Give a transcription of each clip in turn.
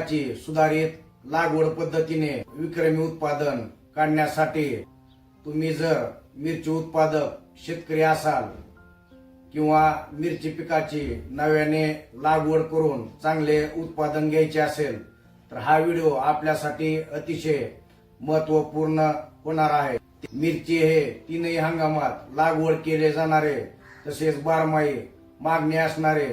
पिकाची सुधारित लागवड पद्धतीने विक्रमी उत्पादन काढण्यासाठी तुम्ही जर मिरची उत्पादक शेतकरी असाल किंवा मिरची पिकाची नव्याने लागवड करून चांगले उत्पादन घ्यायचे असेल तर हा व्हिडिओ आपल्यासाठी अतिशय महत्त्वपूर्ण होणार आहे। मिरची हे तीनही हंगामात लागवड केले जाणारे तसेच बारमाही मागणी असणारे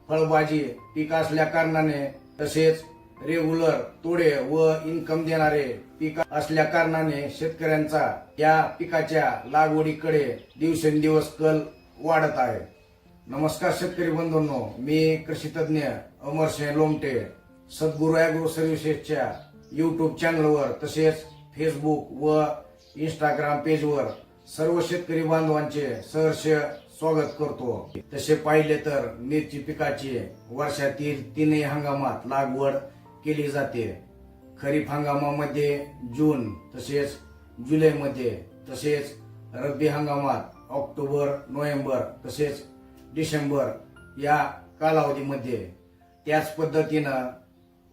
फळभाजी पीक असल्या कारणाने तसेच रेग्युलर तोडे व इन्कम देणारे पीक असल्या कारणाने शेतकऱ्यांचा या पिकाच्या लागवडीकडे दिवसेंदिवस कल वाढत आहे। नमस्कार शेतकरी बंधूंनो, मी कृषी तज्ञ अमरसिंह लोमटे सद्गुरू ॲग्रो सर्व्हिसेसच्या YouTube चॅनलवर तसेच फेसबुक व इंस्टाग्राम पेजवर सर्व शेतकरी बांधवांचे सहर्ष स्वागत करतो। तसे पाहिले तर मिरची पिकाची वर्षातील तीनही हंगामात लागवड केली जाते। खरीप हंगामामध्ये जून तसेच जुलैमध्ये तसेच रब्बी हंगामात ऑक्टोबर नोव्हेंबर तसेच डिसेंबर या कालावधीमध्ये, त्याच पद्धतीनं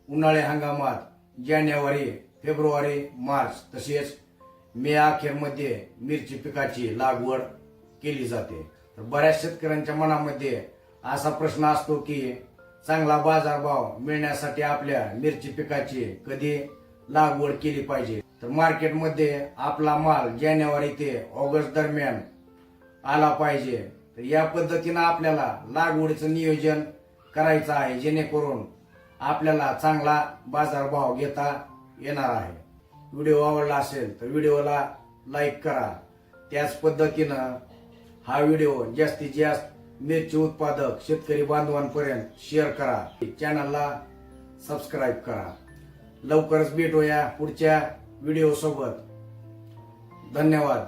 उन्हाळी हंगामात जानेवारी फेब्रुवारी मार्च तसेच मे अखेरमध्ये मिरची पिकाची लागवड केली जाते। तर बऱ्याच शेतकऱ्यांच्या मनामध्ये असा प्रश्न असतो की चांगला बाजारभाव मिळण्यासाठी आपल्या मिरची पिकाची कधी लागवड केली पाहिजे। तर मार्केटमध्ये आपला माल जानेवारी ते ऑगस्ट दरम्यान आला पाहिजे। तर या पद्धतीनं आपल्याला लागवडीचं नियोजन करायचं आहे जेणेकरून आपल्याला चांगला बाजारभाव घेता येणार आहे। व्हिडिओ आवडला असेल तर व्हिडिओला लाईक करा। त्याच पद्धतीनं हा व्हिडिओ जास्तीत जास्त मिरची उत्पादक शेतकरी बांधवांपर्यंत शेअर करा। चॅनलला सबस्क्राईब करा। लवकरच भेटूया पुढच्या व्हिडिओ सोबत। धन्यवाद।